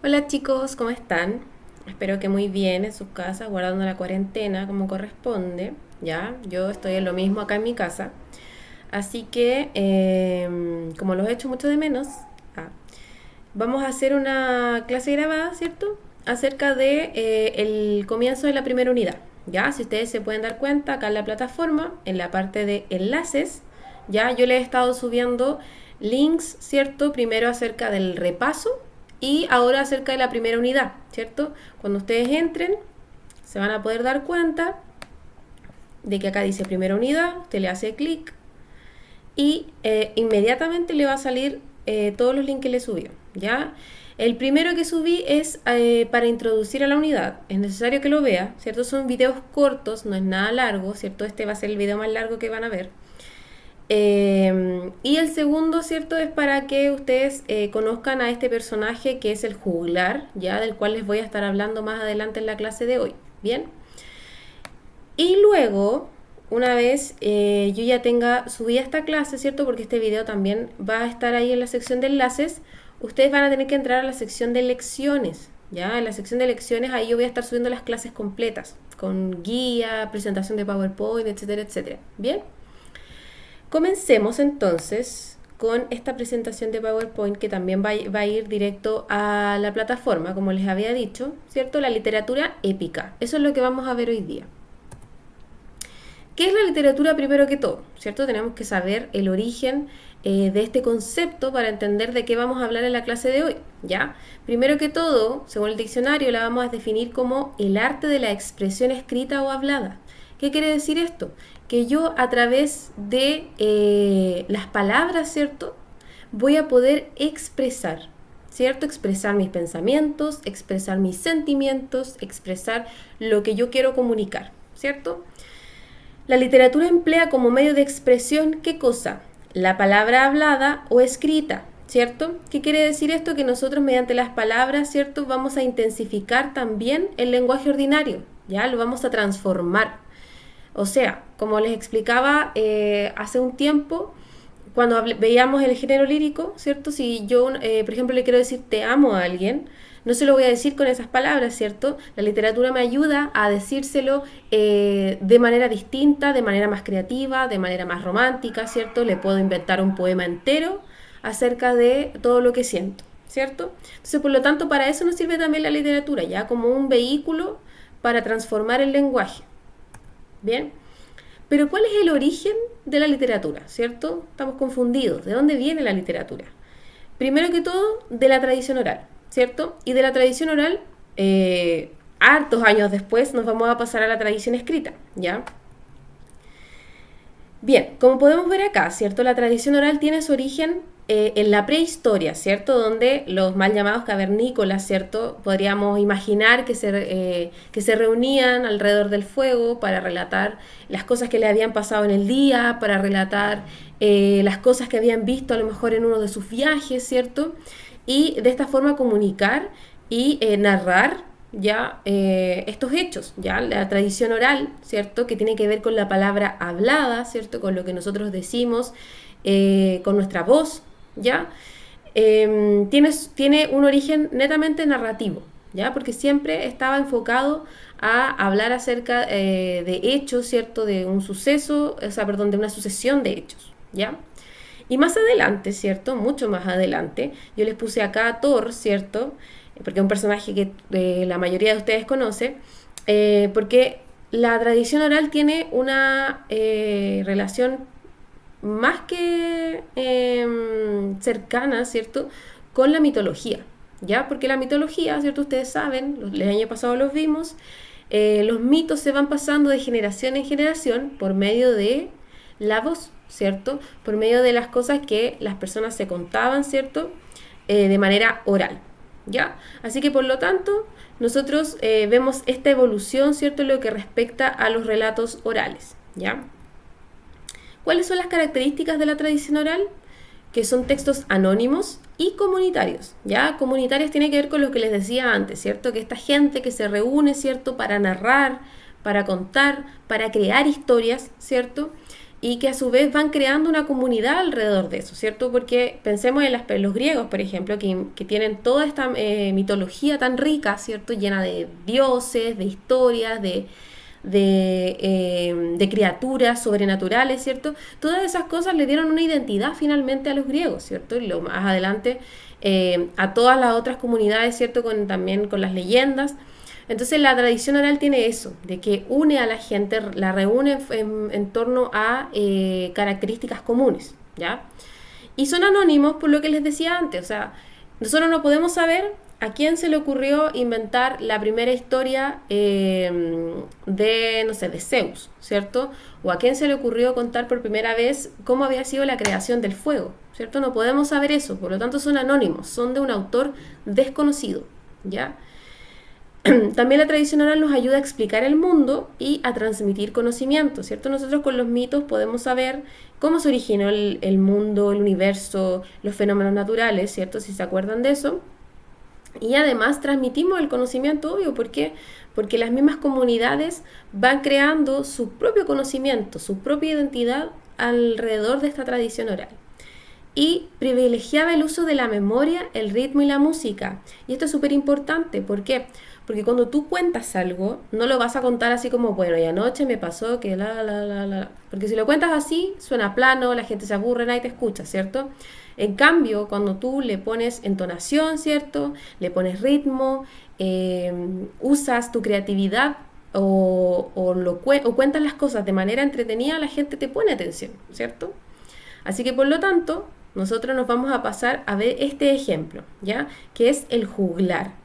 Hola chicos, ¿cómo están? Espero que muy bien en sus casas, guardando la cuarentena como corresponde. Ya, yo estoy en lo mismo acá en mi casa. Así que, como los he hecho mucho de menos, ah, vamos a hacer una clase grabada, ¿cierto? Acerca de el comienzo de la primera unidad. Ya, si ustedes se pueden dar cuenta, acá en la plataforma, en la parte de enlaces, ya yo les he estado subiendo links, ¿cierto? Primero acerca del repaso y ahora acerca de la primera unidad, ¿cierto? Cuando ustedes entren, se van a poder dar cuenta de que acá dice primera unidad, usted le hace clic y inmediatamente le va a salir todos los links que le subió, ¿ya? El primero que subí es para introducir a la unidad. Es necesario que lo vea, ¿cierto? Son videos cortos, no es nada largo, ¿cierto? Este va a ser el video más largo que van a ver. Y el segundo, ¿cierto? Es para que ustedes conozcan a este personaje que es el juglar, ¿ya? Del cual les voy a estar hablando más adelante en la clase de hoy, ¿bien? Y luego, una vez yo ya tenga subida esta clase, ¿cierto? Porque este video también va a estar ahí en la sección de enlaces, ustedes van a tener que entrar a la sección de lecciones, ¿ya? En la sección de lecciones ahí yo voy a estar subiendo las clases completas, con guía, presentación de PowerPoint, etcétera, etcétera. ¿Bien? Comencemos entonces con esta presentación de PowerPoint que también va a ir directo a la plataforma, como les había dicho, ¿cierto? La literatura épica. Eso es lo que vamos a ver hoy día. ¿Qué es la literatura primero que todo? ¿Cierto? Tenemos que saber el origen de este concepto para entender de qué vamos a hablar en la clase de hoy, ¿ya? Primero que todo, según el diccionario, la vamos a definir como el arte de la expresión escrita o hablada. ¿Qué quiere decir esto? Que yo a través de las palabras, ¿cierto? Voy a poder expresar, ¿cierto? Expresar mis pensamientos, expresar mis sentimientos, expresar lo que yo quiero comunicar, ¿cierto? La literatura emplea como medio de expresión, ¿qué cosa? La palabra hablada o escrita, ¿cierto? ¿Qué quiere decir esto? Que nosotros mediante las palabras, ¿cierto? Vamos a intensificar también el lenguaje ordinario, ¿ya? Lo vamos a transformar. O sea, como les explicaba hace un tiempo, cuando veíamos el género lírico, ¿cierto? Si yo, por ejemplo, le quiero decir te amo a alguien, no se lo voy a decir con esas palabras, ¿cierto? La literatura me ayuda a decírselo de manera distinta, de manera más creativa, de manera más romántica, ¿cierto? Le puedo inventar un poema entero acerca de todo lo que siento, ¿cierto? Entonces, por lo tanto, para eso nos sirve también la literatura, ya como un vehículo para transformar el lenguaje. Bien, pero ¿cuál es el origen de la literatura? ¿Cierto? Estamos confundidos. ¿De dónde viene la literatura? Primero que todo, de la tradición oral, ¿cierto? Y de la tradición oral, hartos años después, nos vamos a pasar a la tradición escrita, ¿ya? Bien, como podemos ver acá, ¿cierto? La tradición oral tiene su origen en la prehistoria, ¿cierto? Donde los mal llamados cavernícolas, ¿cierto? Podríamos imaginar que se reunían alrededor del fuego para relatar las cosas que le habían pasado en el día, para relatar las cosas que habían visto a lo mejor en uno de sus viajes, ¿cierto? Y de esta forma comunicar y narrar ya estos hechos, ya la tradición oral, ¿cierto? Que tiene que ver con la palabra hablada, ¿cierto? Con lo que nosotros decimos, con nuestra voz, ¿ya? Tiene un origen netamente narrativo, ¿ya? Porque siempre estaba enfocado a hablar acerca de hechos, ¿cierto? De un suceso, o sea, perdón, de una sucesión de hechos, ¿ya? Y más adelante, ¿cierto? Mucho más adelante, yo les puse acá a Thor, ¿cierto? Porque es un personaje que la mayoría de ustedes conoce, porque la tradición oral tiene una relación más que cercana, ¿cierto? Con la mitología, ¿ya? Porque la mitología, ¿cierto? Ustedes saben, el año pasado los vimos, los mitos se van pasando de generación en generación por medio de la voz, ¿cierto? Por medio de las cosas que las personas se contaban, ¿cierto? De manera oral, ¿ya? Así que por lo tanto, nosotros vemos esta evolución, ¿cierto? En lo que respecta a los relatos orales, ¿ya? ¿Cuáles son las características de la tradición oral? Que son textos anónimos y comunitarios, ¿ya? Comunitarios tiene que ver con lo que les decía antes, ¿cierto? Que esta gente que se reúne, ¿cierto? Para narrar, para contar, para crear historias, ¿cierto? y que a su vez van creando una comunidad alrededor de eso, ¿cierto? Porque pensemos en los griegos, por ejemplo, que tienen toda esta mitología tan rica, ¿cierto? Llena de dioses, de historias, de criaturas sobrenaturales, ¿cierto? Todas esas cosas le dieron una identidad finalmente a los griegos, ¿cierto? Y lo más adelante a todas las otras comunidades, ¿cierto? También con las leyendas. Entonces la tradición oral tiene eso, de que une a la gente, la reúne en torno a características comunes, ¿ya? Y son anónimos por lo que les decía antes, o sea, nosotros no podemos saber a quién se le ocurrió inventar la primera historia de, no sé, de Zeus, ¿cierto? O a quién se le ocurrió contar por primera vez cómo había sido la creación del fuego, ¿cierto? No podemos saber eso, por lo tanto son anónimos, son de un autor desconocido, ¿ya? También la tradición oral nos ayuda a explicar el mundo y a transmitir conocimiento, ¿cierto? Nosotros con los mitos podemos saber cómo se originó el mundo, el universo, los fenómenos naturales, ¿cierto? Si se acuerdan de eso. Y además transmitimos el conocimiento, obvio, ¿por qué? Porque las mismas comunidades van creando su propio conocimiento, su propia identidad alrededor de esta tradición oral. Y privilegiaba el uso de la memoria, el ritmo y la música. Y esto es súper importante, ¿por qué? Porque cuando tú cuentas algo, no lo vas a contar así como, bueno, y anoche me pasó que la. Porque si lo cuentas así, suena plano, la gente se aburre, nadie te escucha, ¿cierto? En cambio, cuando tú le pones entonación, ¿cierto? Le pones ritmo, usas tu creatividad o cuentas las cosas de manera entretenida, la gente te pone atención, ¿cierto? Así que por lo tanto, nosotros nos vamos a pasar a ver este ejemplo, ¿ya? Que es el juglar.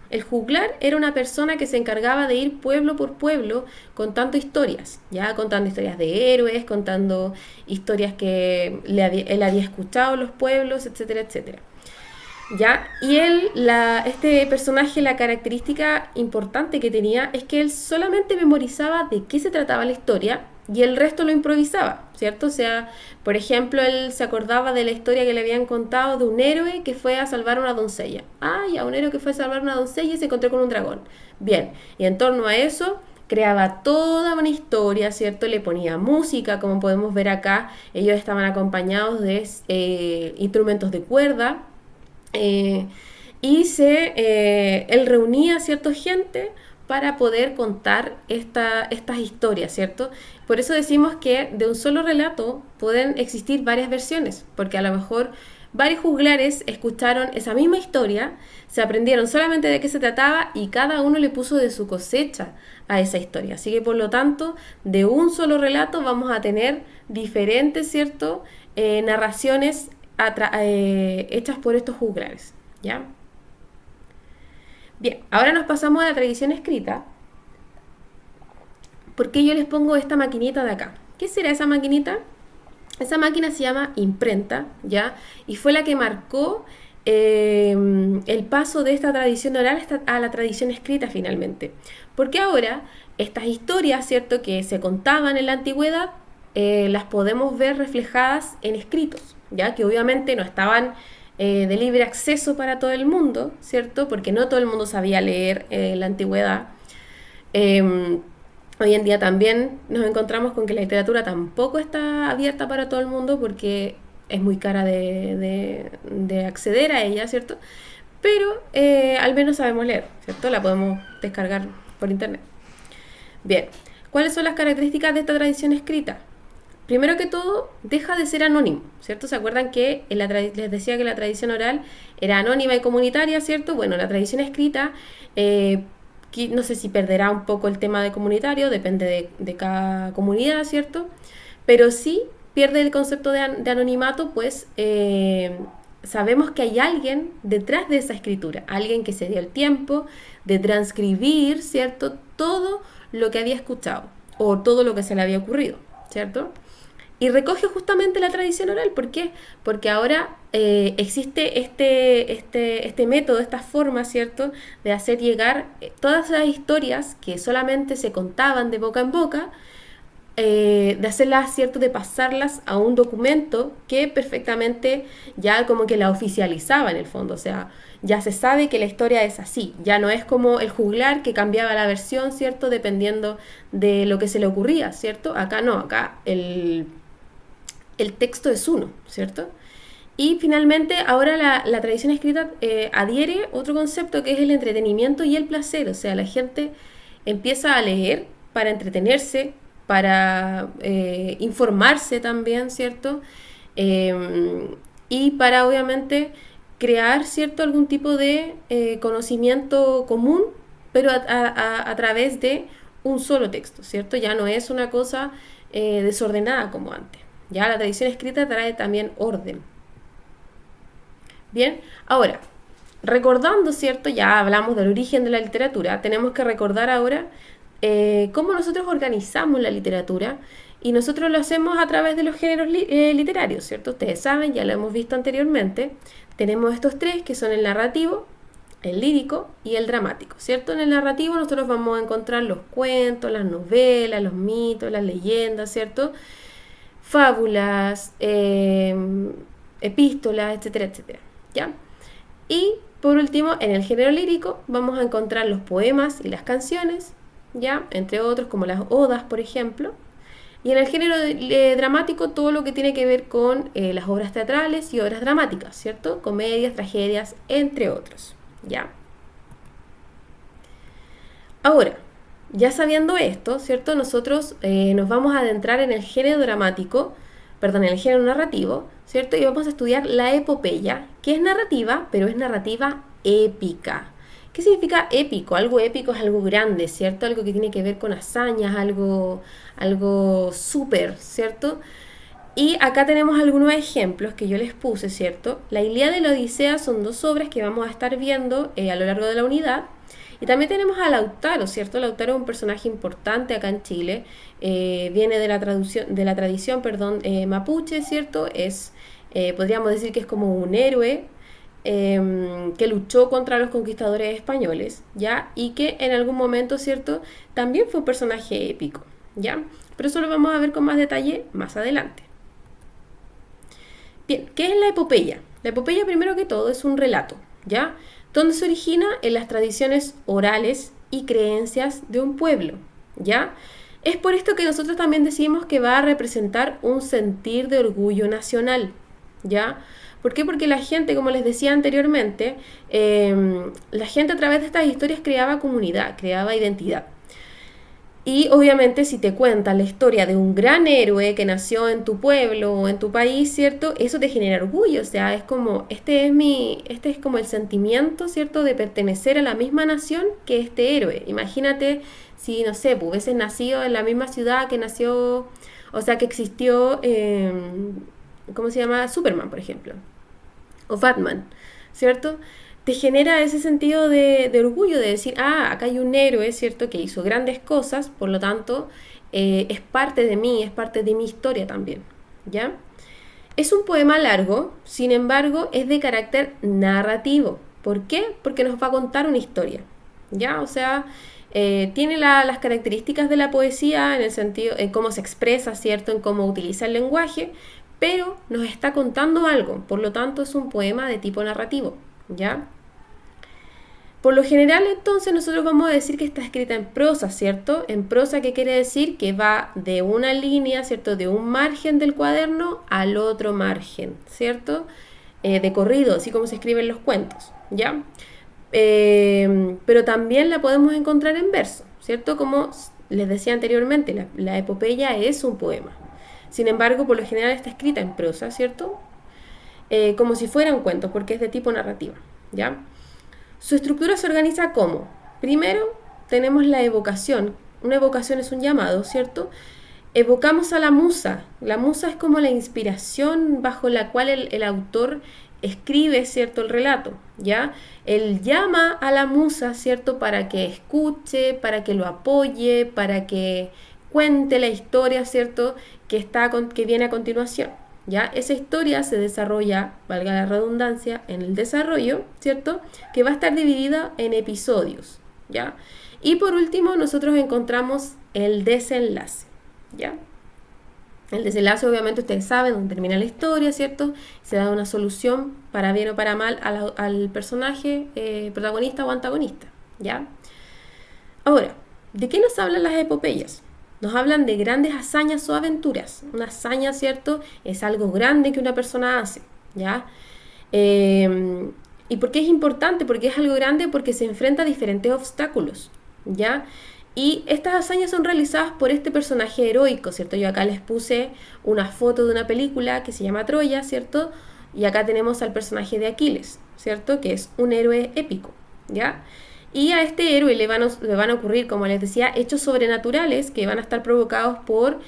El juglar era una persona que se encargaba de ir pueblo por pueblo contando historias, ¿ya? Contando historias de héroes, contando historias que él había escuchado en los pueblos, etcétera, etcétera. ¿Ya? Y este personaje, la característica importante que tenía es que él solamente memorizaba de qué se trataba la historia y el resto lo improvisaba, ¿cierto? O sea, por ejemplo, él se acordaba de la historia que le habían contado de un héroe que fue a salvar a una doncella. Ah, ya, un héroe que fue a salvar a una doncella y se encontró con un dragón. Bien, y en torno a eso creaba toda una historia, ¿cierto? Le ponía música, como podemos ver acá, ellos estaban acompañados de instrumentos de cuerda, él reunía a cierta gente para poder contar estas historias, ¿cierto? Por eso decimos que de un solo relato pueden existir varias versiones, porque a lo mejor varios juglares escucharon esa misma historia, se aprendieron solamente de qué se trataba y cada uno le puso de su cosecha a esa historia. Así que por lo tanto, de un solo relato vamos a tener diferentes, ¿cierto? Narraciones hechas por estos juglares, ¿ya? Bien, ahora nos pasamos a la tradición escrita. ¿Por qué yo les pongo esta maquinita de acá? ¿Qué será esa maquinita? Esa máquina se llama imprenta, ¿ya? Y fue la que marcó el paso de esta tradición oral a la tradición escrita finalmente. Porque ahora estas historias, ¿cierto?, que se contaban en la antigüedad, las podemos ver reflejadas en escritos, ¿ya? Que obviamente no estaban de libre acceso para todo el mundo, ¿cierto? Porque no todo el mundo sabía leer en la antigüedad. Hoy en día también nos encontramos con que la literatura tampoco está abierta para todo el mundo porque es muy cara de acceder a ella, ¿cierto? Pero al menos sabemos leer, ¿cierto? La podemos descargar por internet. Bien, ¿cuáles son las características de esta tradición escrita? Primero que todo, deja de ser anónimo, ¿cierto? ¿Se acuerdan que les decía que la tradición oral era anónima y comunitaria, ¿cierto? Bueno, la tradición escrita, no sé si perderá un poco el tema de comunitario, depende de cada comunidad, ¿cierto? Pero sí pierde el concepto de anonimato, pues sabemos que hay alguien detrás de esa escritura, alguien que se dio el tiempo de transcribir, ¿cierto?, todo lo que había escuchado o todo lo que se le había ocurrido, ¿cierto? Y recoge justamente la tradición oral. ¿Por qué? Porque ahora existe este método, esta forma, ¿cierto?, de hacer llegar todas las historias que solamente se contaban de boca en boca, de hacerlas, ¿cierto?, de pasarlas a un documento que perfectamente ya como que la oficializaba en el fondo. O sea, ya se sabe que la historia es así, ya no es como el juglar que cambiaba la versión, ¿cierto?, dependiendo de lo que se le ocurría, ¿cierto? Acá no, acá el texto es uno, ¿cierto? Y finalmente, ahora la tradición escrita adhiere otro concepto que es el entretenimiento y el placer. O sea, la gente empieza a leer para entretenerse, para informarse también, ¿cierto? Y para obviamente crear, ¿cierto? Algún tipo de conocimiento común, pero a través de un solo texto, ¿cierto? Ya no es una cosa desordenada como antes. Ya la tradición escrita trae también orden. Bien, ahora, recordando, ¿cierto? Ya hablamos del origen de la literatura, tenemos que recordar ahora cómo nosotros organizamos la literatura y nosotros lo hacemos a través de los géneros literarios, ¿cierto? Ustedes saben, ya lo hemos visto anteriormente, tenemos estos tres que son el narrativo, el lírico y el dramático, ¿cierto? En el narrativo nosotros vamos a encontrar los cuentos, las novelas, los mitos, las leyendas, ¿cierto? Fábulas, epístolas, etcétera, etcétera, ¿ya? Y por último, en el género lírico vamos a encontrar los poemas y las canciones, ¿ya? Entre otros, como las odas, por ejemplo. Y en el género dramático, todo lo que tiene que ver con las obras teatrales y obras dramáticas, ¿cierto? Comedias, tragedias, entre otros, ¿ya? Ahora, ya sabiendo esto, ¿cierto? Nosotros nos vamos a adentrar en el género dramático, perdón, en el género narrativo, ¿cierto? Y vamos a estudiar la epopeya, que es narrativa, pero es narrativa épica. ¿Qué significa épico? Algo épico es algo grande, ¿cierto? Algo que tiene que ver con hazañas, algo súper, ¿cierto? Y acá tenemos algunos ejemplos que yo les puse, ¿cierto? La Ilíada y la Odisea son dos obras que vamos a estar viendo a lo largo de la unidad. Y también tenemos a Lautaro, ¿cierto? Lautaro es un personaje importante acá en Chile, viene de la tradición, mapuche, ¿cierto? Podríamos decir que es como un héroe que luchó contra los conquistadores españoles, ¿ya? Y que en algún momento, ¿cierto? También fue un personaje épico, ¿ya? Pero eso lo vamos a ver con más detalle más adelante. Bien, ¿qué es la epopeya? La epopeya, primero que todo, es un relato, ¿ya? Donde se origina en las tradiciones orales y creencias de un pueblo, ¿ya? Es por esto que nosotros también decimos que va a representar un sentir de orgullo nacional, ¿ya? ¿Por qué? Porque la gente, como les decía anteriormente, la gente a través de estas historias creaba comunidad, creaba identidad. Y obviamente si te cuentan la historia de un gran héroe que nació en tu pueblo o en tu país, ¿cierto? Eso te genera orgullo, o sea, es como, este es como el sentimiento, ¿cierto? De pertenecer a la misma nación que este héroe. Imagínate si, no sé, pues, hubieses nacido en la misma ciudad que nació, o sea, que existió, ¿cómo se llama? Superman, por ejemplo, o Batman, ¿cierto? Te genera ese sentido de orgullo, de decir, acá hay un héroe, ¿cierto?, que hizo grandes cosas, por lo tanto, es parte de mí, es parte de mi historia también, ¿ya? Es un poema largo, sin embargo, es de carácter narrativo. ¿Por qué? Porque nos va a contar una historia, ¿ya? O sea, tiene las características de la poesía en el sentido, en cómo se expresa, ¿cierto?, en cómo utiliza el lenguaje, pero nos está contando algo, por lo tanto, es un poema de tipo narrativo, ¿ya? Por lo general, entonces, nosotros vamos a decir que está escrita en prosa, ¿cierto? En prosa, ¿qué quiere decir? Que va de una línea, ¿cierto? De un margen del cuaderno al otro margen, ¿cierto? De corrido, así como se escriben los cuentos, ¿ya? Pero también la podemos encontrar en verso, ¿cierto? Como les decía anteriormente, la epopeya es un poema. Sin embargo, por lo general está escrita en prosa, ¿cierto? Como si fuera un cuento, porque es de tipo narrativa, ¿ya? Su estructura se organiza como, primero tenemos la evocación. Una evocación es un llamado, ¿cierto? Evocamos a la musa. La musa es como la inspiración bajo la cual el autor escribe, ¿cierto?, el relato, ¿ya? Él llama a la musa, ¿cierto?, para que escuche, para que lo apoye, para que cuente la historia, ¿cierto?, que viene a continuación. ¿Ya? Esa historia se desarrolla, valga la redundancia, en el desarrollo, ¿cierto? Que va a estar dividida en episodios, ¿ya? Y por último, nosotros encontramos el desenlace, ¿ya? El desenlace, obviamente, ustedes saben dónde termina la historia, ¿cierto? Se da una solución, para bien o para mal, al personaje protagonista o antagonista, ¿ya? Ahora, ¿de qué nos hablan las epopeyas? nos hablan de grandes hazañas o aventuras. Una hazaña, ¿cierto? Es algo grande que una persona hace, ¿ya? ¿Y por qué es importante? Porque es algo grande, porque se enfrenta a diferentes obstáculos, ¿ya? Y estas hazañas son realizadas por este personaje heroico, ¿cierto? Yo acá les puse una foto de una película que se llama Troya, ¿cierto? Y acá tenemos al personaje de Aquiles, ¿cierto? Que es un héroe épico, ¿ya? Y a este héroe le van a ocurrir, como les decía, hechos sobrenaturales que van a estar provocados por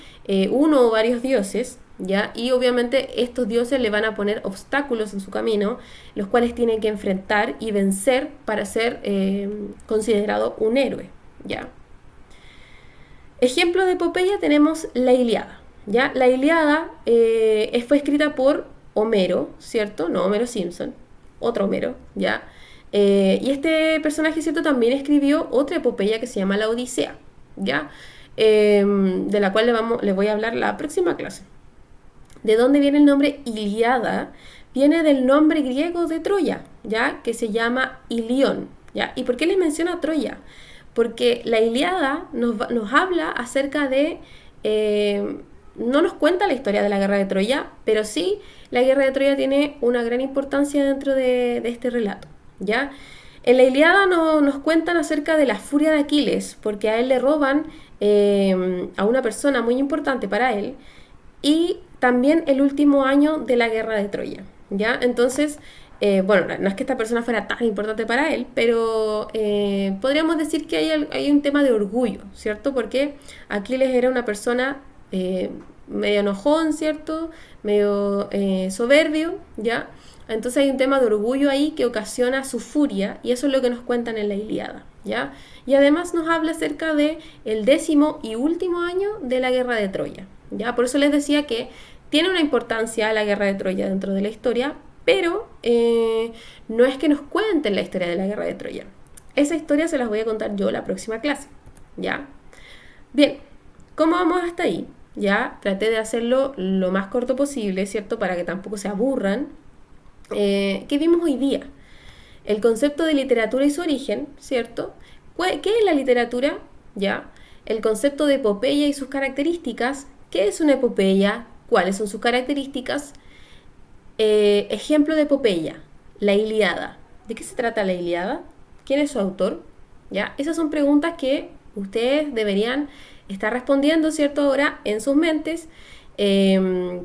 uno o varios dioses, ¿ya? Y obviamente estos dioses le van a poner obstáculos en su camino, los cuales tienen que enfrentar y vencer para ser considerado un héroe, ¿ya? Ejemplo de epopeya tenemos la Ilíada, ¿ya? La Ilíada fue escrita por Homero, ¿cierto? No Homero Simpson, otro Homero, ¿ya? Y este personaje, ¿cierto? También escribió otra epopeya que se llama la Odisea, ¿ya? De la cual les voy a hablar la próxima clase. ¿De dónde viene el nombre Ilíada? Viene del nombre griego de Troya, ¿ya? Que se llama Ilión, ¿ya? ¿Y por qué les menciona Troya? Porque la Ilíada nos habla acerca de... no nos cuenta la historia de la guerra de Troya, pero sí la guerra de Troya tiene una gran importancia dentro de este relato, ¿ya? En la Ilíada nos cuentan acerca de la furia de Aquiles, porque a él le roban a una persona muy importante para él, y también el último año de la guerra de Troya, ¿ya? Entonces... bueno, no es que esta persona fuera tan importante para él, pero podríamos decir que hay un tema de orgullo, ¿cierto? Porque Aquiles era una persona medio enojón, ¿cierto? Medio soberbio, ¿ya? Entonces hay un tema de orgullo ahí que ocasiona su furia, y eso es lo que nos cuentan en la Ilíada, ¿ya? Y además nos habla acerca de el 10º y último año de la guerra de Troya, ¿ya? Por eso les decía que tiene una importancia la guerra de Troya dentro de la historia, pero no es que nos cuenten la historia de la guerra de Troya. Esa historia se las voy a contar yo la próxima clase, ¿ya? Bien, ¿cómo vamos hasta ahí? Ya traté de hacerlo lo más corto posible, ¿cierto? Para que tampoco se aburran. ¿Qué vimos hoy día? El concepto de literatura y su origen, ¿cierto? ¿Qué es la literatura? ¿Ya? El concepto de epopeya y sus características. ¿Qué es una epopeya? ¿Cuáles son sus características? Ejemplo de epopeya, la Ilíada. ¿De qué se trata la Ilíada? ¿Quién es su autor? ¿Ya? Esas son preguntas que ustedes deberían estar respondiendo, ¿cierto? Ahora en sus mentes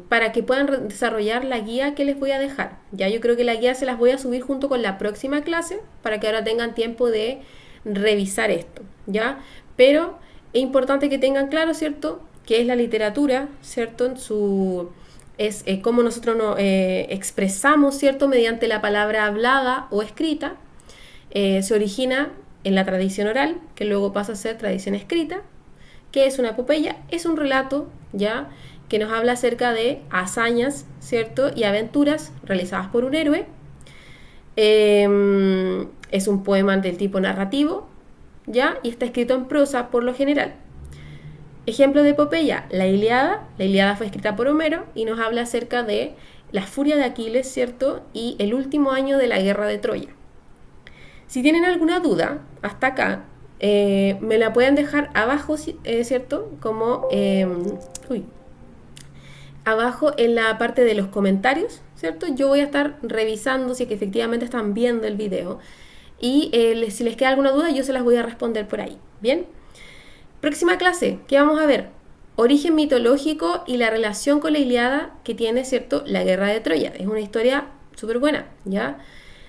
para que puedan desarrollar la guía que les voy a dejar. Ya yo creo que la guía se las voy a subir junto con la próxima clase para que ahora tengan tiempo de revisar esto, ¿ya? Pero es importante que tengan claro, ¿cierto? ¿Qué es la literatura, ¿cierto? En su... es cómo nosotros nos expresamos, ¿cierto? Mediante la palabra hablada o escrita. Se origina en la tradición oral, que luego pasa a ser tradición escrita. ¿Qué es una epopeya? Es un relato, ¿ya? Que nos habla acerca de hazañas, ¿cierto? Y aventuras realizadas por un héroe. Es un poema del tipo narrativo, ¿ya? Y está escrito en prosa por lo general. Ejemplo de epopeya, la Ilíada. La Ilíada fue escrita por Homero y nos habla acerca de la furia de Aquiles, ¿cierto? Y el último año de la guerra de Troya. Si tienen alguna duda, hasta acá, me la pueden dejar abajo, ¿cierto? Como, abajo en la parte de los comentarios, ¿cierto? Yo voy a estar revisando si es que efectivamente están viendo el video. Y si les queda alguna duda, yo se las voy a responder por ahí, ¿bien? Próxima clase, ¿qué vamos a ver? Origen mitológico y la relación con la Ilíada que tiene, ¿cierto? La guerra de Troya. Es una historia súper buena, ¿ya?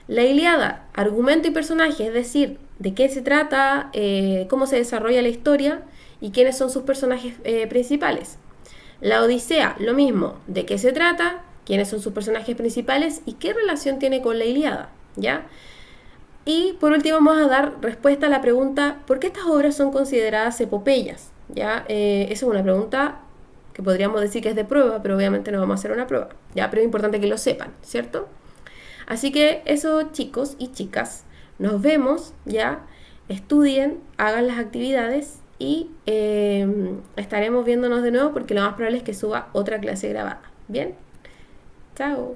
La Ilíada, argumento y personaje, es decir, de qué se trata, cómo se desarrolla la historia y quiénes son sus personajes principales. La Odisea, lo mismo, de qué se trata, quiénes son sus personajes principales y qué relación tiene con la Ilíada, ¿ya? Y por último vamos a dar respuesta a la pregunta ¿por qué estas obras son consideradas epopeyas? ¿Ya? Esa es una pregunta que podríamos decir que es de prueba, pero obviamente no vamos a hacer una prueba, ¿ya? Pero es importante que lo sepan, ¿cierto? Así que eso, chicos y chicas, nos vemos, ¿ya? Estudien, hagan las actividades y estaremos viéndonos de nuevo porque lo más probable es que suba otra clase grabada. ¿Bien? Chao.